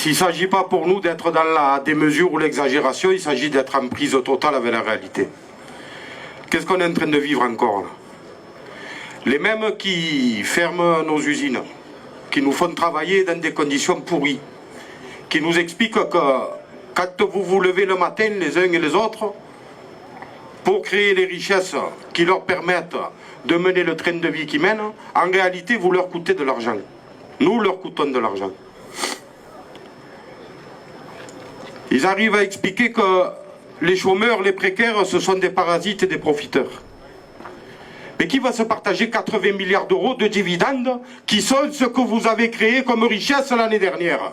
s'il ne s'agit pas pour nous d'être dans la démesure ou l'exagération, il s'agit d'être en prise totale avec la réalité. Qu'est-ce qu'on est en train de vivre encore là? Les mêmes qui ferment nos usines, qui nous font travailler dans des conditions pourries, qui nous expliquent que quand vous vous levez le matin les uns et les autres, pour créer les richesses qui leur permettent de mener le train de vie qu'ils mènent, en réalité vous leur coûtez de l'argent. Nous leur coûtons de l'argent. Ils arrivent à expliquer que les chômeurs, les précaires, ce sont des parasites et des profiteurs. Mais qui va se partager 80 milliards d'euros de dividendes qui sont ce que vous avez créé comme richesse l'année dernière?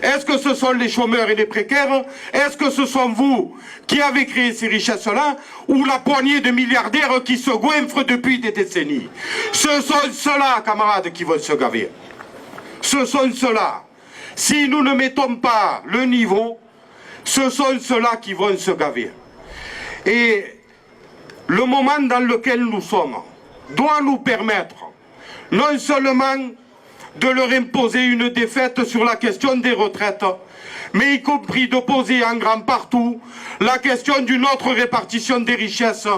Est-ce que ce sont les chômeurs et les précaires? Est-ce que ce sont vous qui avez créé ces richesses-là? Ou la poignée de milliardaires qui se goinfrent depuis des décennies? Ce sont ceux-là, camarades, qui vont se gaver. Ce sont ceux-là. Si nous ne mettons pas le niveau, ce sont ceux-là qui vont se gaver. Et le moment dans lequel nous sommes doit nous permettre non seulement de leur imposer une défaite sur la question des retraites, mais y compris de poser en grand partout la question d'une autre répartition des richesses,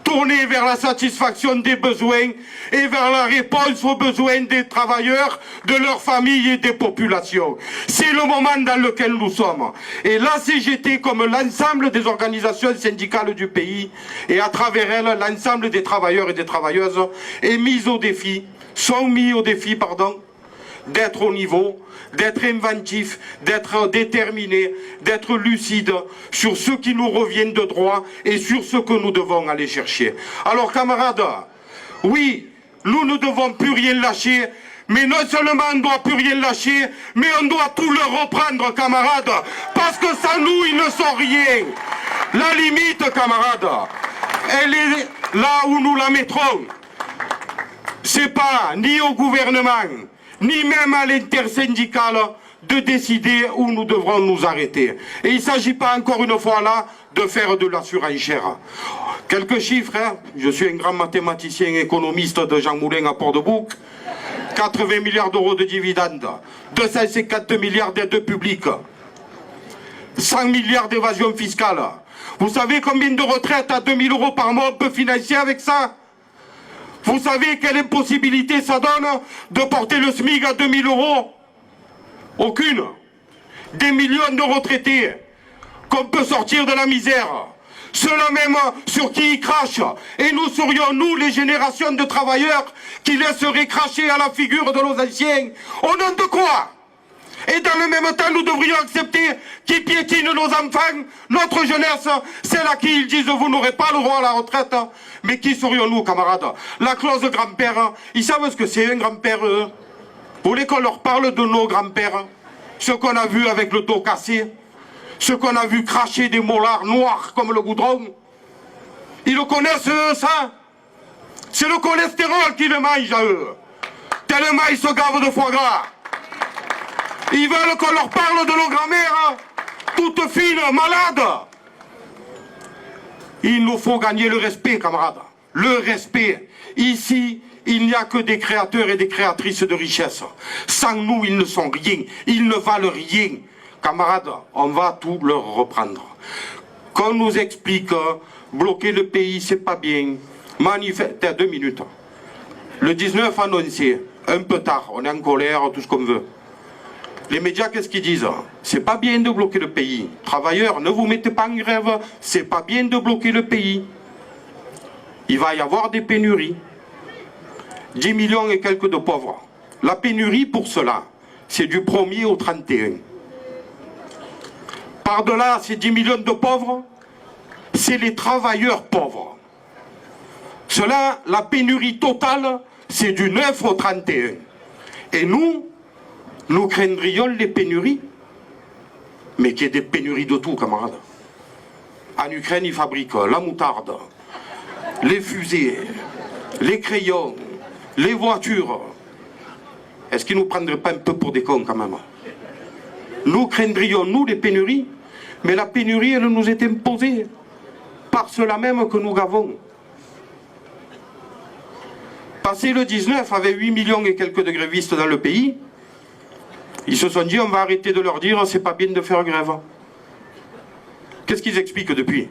tournée vers la satisfaction des besoins et vers la réponse aux besoins des travailleurs, de leurs familles et des populations. C'est le moment dans lequel nous sommes. Et la CGT, comme l'ensemble des organisations syndicales du pays, et à travers elles, l'ensemble des travailleurs et des travailleuses, est mis au défi, sont mis au défi, d'être au niveau, d'être inventif, d'être déterminé, d'être lucide sur ce qui nous revient de droit et sur ce que nous devons aller chercher. Alors camarades, oui, nous ne devons plus rien lâcher, mais non seulement on ne doit plus rien lâcher, mais on doit tout leur reprendre, camarades, parce que sans nous, ils ne sont rien. La limite, camarades, elle est là où nous la mettrons. C'est pas ni au gouvernement, ni même à l'intersyndicale de décider où nous devrons nous arrêter. Et il ne s'agit pas encore une fois là de faire de la surenchère. Quelques chiffres, hein. Je suis un grand mathématicien économiste de Jean Moulin à Port-de-Bouc. 80 milliards d'euros de dividendes, 250 milliards d'aides publiques, 100 milliards d'évasion fiscale. Vous savez combien de retraites à 2000 € par mois on peut financer avec ça? Vous savez quelle impossibilité ça donne de porter le SMIC à 2000 €? Aucune. Des millions de retraités qu'on peut sortir de la misère. Ceux-là même sur qui ils crachent. Et nous serions, nous, les générations de travailleurs qui laisseraient cracher à la figure de nos anciens. Au nom de quoi? Et dans le même temps, nous devrions accepter qu'ils piétinent nos enfants, notre jeunesse, celle à qui ils disent vous n'aurez pas le droit à la retraite. Mais qui serions-nous, camarades? La clause grand-père, ils savent ce que c'est un grand-père, eux? Vous voulez qu'on leur parle de nos grands-pères? Ce qu'on a vu avec le dos cassé, ce qu'on a vu cracher des molars noirs comme le goudron. Ils le connaissent, eux, ça? C'est le cholestérol qui le mange à eux. Tellement ils se gavent de foie gras. Ils veulent qu'on leur parle de nos grand-mères, toutes fines, malades. Il nous faut gagner le respect, camarades. Le respect. Ici, il n'y a que des créateurs et des créatrices de richesse. Sans nous, ils ne sont rien. Ils ne valent rien. Camarades, on va tout leur reprendre. Qu'on nous explique, bloquer le pays, c'est pas bien. Manifester, 2 minutes. Le 19 annoncé, un peu tard, on est en colère, tout ce qu'on veut. Les médias, qu'est-ce qu'ils disent? C'est pas bien de bloquer le pays. Travailleurs, ne vous mettez pas en grève. C'est pas bien de bloquer le pays. Il va y avoir des pénuries. 10 millions et quelques de pauvres. La pénurie pour cela, c'est du 1er au 31. Par-delà ces 10 millions de pauvres, c'est les travailleurs pauvres. Cela, la pénurie totale, c'est du 9 au 31. Et nous craindrions les pénuries. Mais qu'il y ait des pénuries de tout, camarades. En Ukraine, ils fabriquent la moutarde, les fusées, les crayons, les voitures. Est-ce qu'ils ne nous prendraient pas un peu pour des cons, quand même? Nous craindrions, nous, les pénuries. Mais la pénurie, elle nous est imposée par cela même que nous gavons. Passé le 19, avec 8 millions et quelques de grévistes dans le pays, Ils se sont dit, on va arrêter de leur dire, c'est pas bien de faire grève. Qu'est-ce qu'ils expliquent depuis?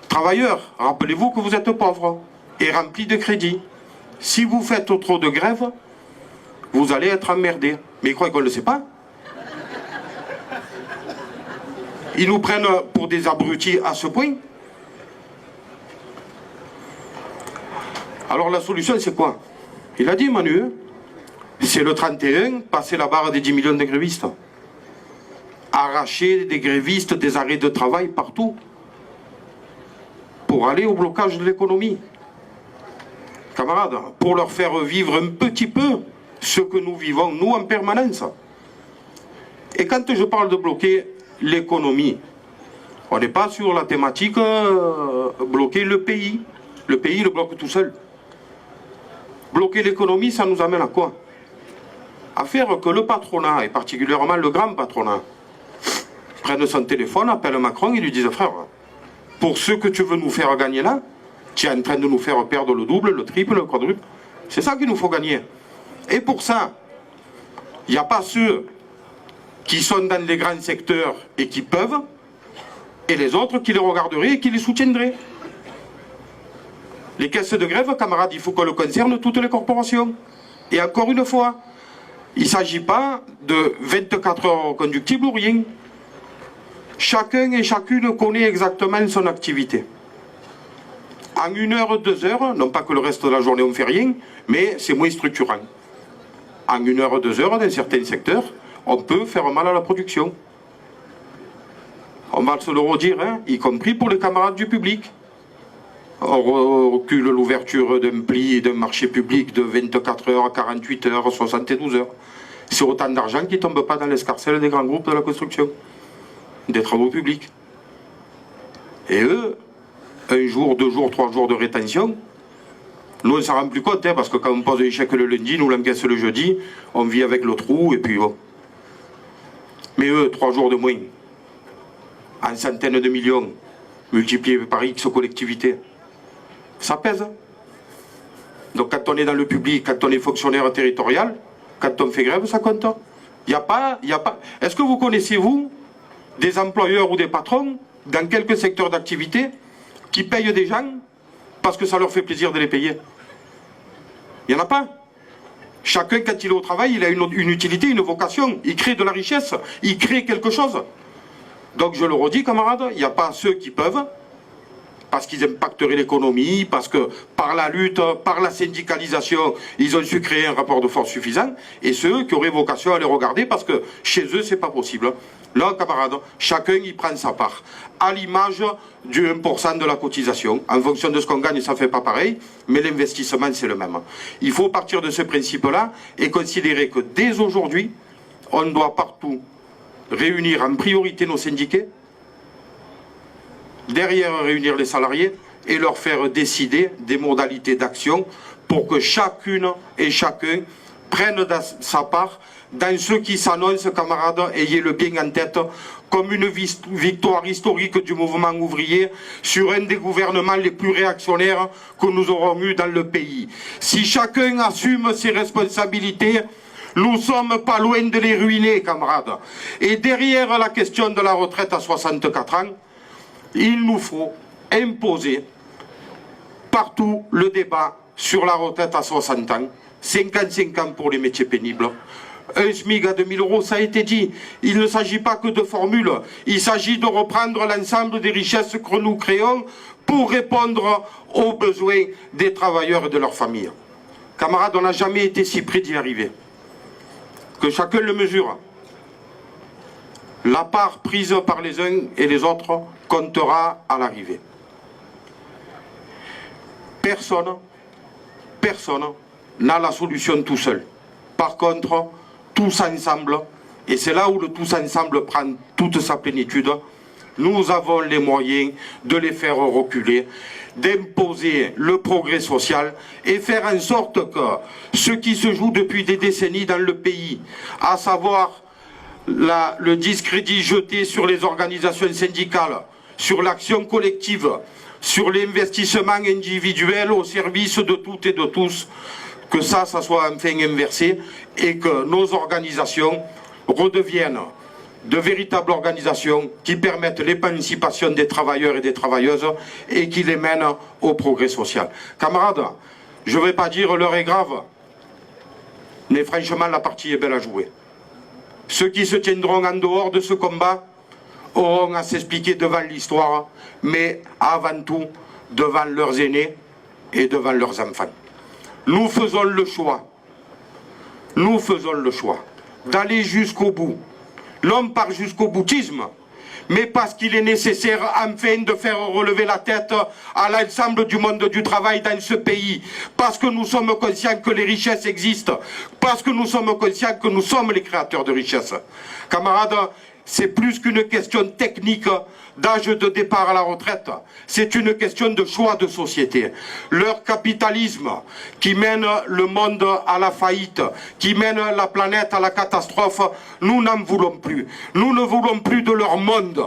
Travailleurs, rappelez-vous que vous êtes pauvres et remplis de crédit. Si vous faites trop de grève, vous allez être emmerdés. Mais ils croient qu'on ne le sait pas. Ils nous prennent pour des abrutis à ce point. Alors la solution, c'est quoi? Il a dit, Manu, c'est le 31, passer la barre des 10 millions de grévistes. Arracher des grévistes, des arrêts de travail partout. Pour aller au blocage de l'économie. Camarades, pour leur faire vivre un petit peu ce que nous vivons, nous, en permanence. Et quand je parle de bloquer l'économie, on n'est pas sur la thématique bloquer le pays. Le pays le bloque tout seul. Bloquer l'économie, ça nous amène à quoi? À faire que le patronat, et particulièrement le grand patronat, prenne son téléphone, appelle Macron et lui dise, frère, pour ce que tu veux nous faire gagner là, tu es en train de nous faire perdre le double, le triple, le quadruple. C'est ça qu'il nous faut gagner. Et pour ça, il n'y a pas ceux qui sont dans les grands secteurs et qui peuvent, et les autres qui les regarderaient et qui les soutiendraient. Les caisses de grève, camarades, il faut qu'on le concerne toutes les corporations. Et encore une fois, il ne s'agit pas de 24 heures conductibles ou rien. Chacun et chacune connaît exactement son activité. En 1 heure, 2 heures, non pas que le reste de la journée on ne fait rien, mais c'est moins structurant. En 1 heure, 2 heures, dans certains secteurs, on peut faire mal à la production. On va se le redire, hein, y compris pour les camarades du public. On recule l'ouverture d'un pli et d'un marché public de 24 heures, 48 heures, 72 heures. C'est autant d'argent qui ne tombe pas dans l'escarcelle des grands groupes de la construction, des travaux publics. Et eux, 1 jour, 2 jours, 3 jours de rétention, nous on ne s'en rend plus compte, hein, parce que quand on pose un chèque le lundi, nous l'encaisse le jeudi, on vit avec le trou, et puis bon. Mais eux, 3 jours de moins, en centaines de millions, multipliés par X collectivités, ça pèse. Donc quand on est dans le public, quand on est fonctionnaire territorial, quand on fait grève, ça compte. Il n'y a pas... Est-ce que vous connaissez, vous, des employeurs ou des patrons, dans quelques secteurs d'activité, qui payent des gens parce que ça leur fait plaisir de les payer? Il n'y en a pas. Chacun, quand il est au travail, il a une utilité, une vocation. Il crée de la richesse, il crée quelque chose. Donc je le redis, camarades, il n'y a pas ceux qui peuvent, parce qu'ils impacteraient l'économie, parce que par la lutte, par la syndicalisation, ils ont su créer un rapport de force suffisant, et ceux qui auraient vocation à les regarder, parce que chez eux, c'est pas possible. Là, camarades, chacun y prend sa part, à l'image du 1% de la cotisation. En fonction de ce qu'on gagne, ça ne fait pas pareil, mais l'investissement, c'est le même. Il faut partir de ce principe-là et considérer que dès aujourd'hui, on doit partout réunir en priorité nos syndiqués, derrière réunir les salariés et leur faire décider des modalités d'action pour que chacune et chacun prenne sa part dans ce qui s'annonce, camarades, ayez le bien en tête, comme une victoire historique du mouvement ouvrier sur un des gouvernements les plus réactionnaires que nous aurons eu dans le pays. Si chacun assume ses responsabilités, nous ne sommes pas loin de les ruiner, camarades. Et derrière la question de la retraite à 64 ans, il nous faut imposer partout le débat sur la retraite à 60 ans, 55 ans pour les métiers pénibles. Un SMIC à 2000 €, ça a été dit. Il ne s'agit pas que de formules, il s'agit de reprendre l'ensemble des richesses que nous créons pour répondre aux besoins des travailleurs et de leurs familles. Camarades, on n'a jamais été si près d'y arriver. Que chacun le mesure. La part prise par les uns et les autres comptera à l'arrivée. Personne n'a la solution tout seul. Par contre, tous ensemble, et c'est là où le tous ensemble prend toute sa plénitude, nous avons les moyens de les faire reculer, d'imposer le progrès social et faire en sorte que ce qui se joue depuis des décennies dans le pays, à savoir le discrédit jeté sur les organisations syndicales, sur l'action collective, sur l'investissement individuel au service de toutes et de tous, que ça soit enfin inversé et que nos organisations redeviennent de véritables organisations qui permettent l'émancipation des travailleurs et des travailleuses et qui les mènent au progrès social. Camarades, je ne vais pas dire l'heure est grave, mais franchement la partie est belle à jouer. Ceux qui se tiendront en dehors de ce combat auront à s'expliquer devant l'histoire, mais avant tout devant leurs aînés et devant leurs enfants. Nous faisons le choix d'aller jusqu'au bout. L'homme part jusqu'au boutisme, mais parce qu'il est nécessaire enfin de faire relever la tête à l'ensemble du monde du travail dans ce pays, parce que nous sommes conscients que les richesses existent, parce que nous sommes conscients que nous sommes les créateurs de richesses. Camarades, c'est plus qu'une question technique d'âge de départ à la retraite, c'est une question de choix de société. Leur capitalisme qui mène le monde à la faillite, qui mène la planète à la catastrophe, nous n'en voulons plus. Nous ne voulons plus de leur monde.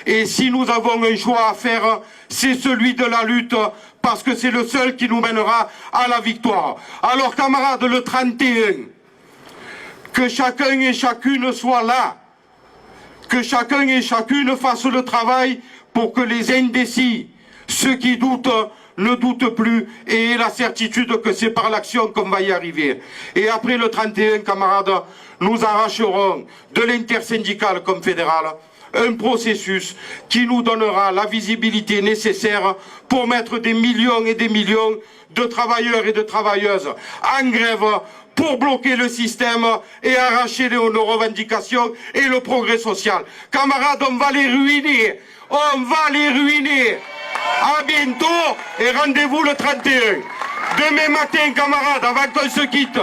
Et si nous avons un choix à faire, c'est celui de la lutte, parce que c'est le seul qui nous mènera à la victoire. Alors camarades, le 31, que chacun et chacune soit là, que chacun et chacune fasse le travail pour que les indécis, ceux qui doutent, ne doutent plus et aient la certitude que c'est par l'action qu'on va y arriver. Et après le 31, camarades, nous arracherons de l'intersyndicale comme fédérale un processus qui nous donnera la visibilité nécessaire pour mettre des millions et des millions de travailleurs et de travailleuses en grève pour bloquer le système et arracher nos revendications et le progrès social. Camarades, on va les ruiner. On va les ruiner. À bientôt et rendez-vous le 31. Demain matin, camarades, avant qu'on se quitte,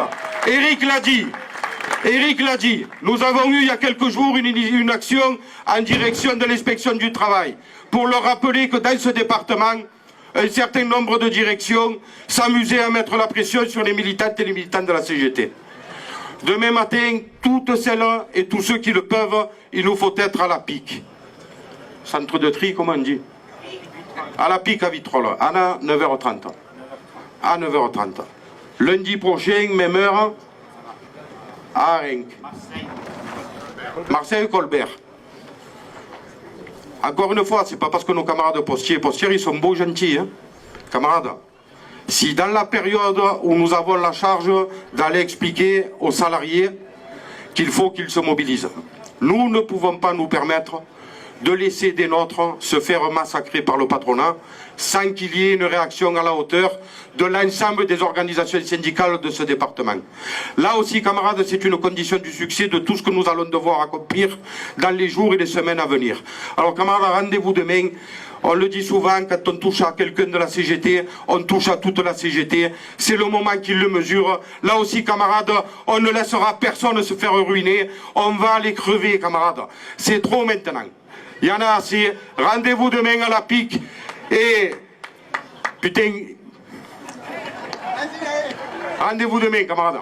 Eric l'a dit, nous avons eu il y a quelques jours une action en direction de l'inspection du travail pour leur rappeler que dans ce département, un certain nombre de directions s'amusaient à mettre la pression sur les militantes et les militants de la CGT. Demain matin, toutes celles et tous ceux qui le peuvent, il nous faut être à la pique. Centre de tri, comment on dit? À la pique à Vitrolles, à 9h30. À 9h30. Lundi prochain, même heure, à Rennes. Marseille-Colbert. Encore une fois, c'est pas parce que nos camarades postiers et postières, ils sont beaux, gentils, hein. Camarades, si dans la période où nous avons la charge d'aller expliquer aux salariés qu'il faut qu'ils se mobilisent, nous ne pouvons pas nous permettre de laisser des nôtres se faire massacrer par le patronat sans qu'il y ait une réaction à la hauteur de l'ensemble des organisations syndicales de ce département. Là aussi, camarades, c'est une condition du succès de tout ce que nous allons devoir accomplir dans les jours et les semaines à venir. Alors camarades, rendez-vous demain. On le dit souvent, quand on touche à quelqu'un de la CGT, on touche à toute la CGT. C'est le moment qu'il le mesure. Là aussi, camarades, on ne laissera personne se faire ruiner. On va les crever, camarades. C'est trop maintenant. Il y en a assez. Rendez-vous demain à la pique. Et... Putain... Rendez-vous demain, camarades.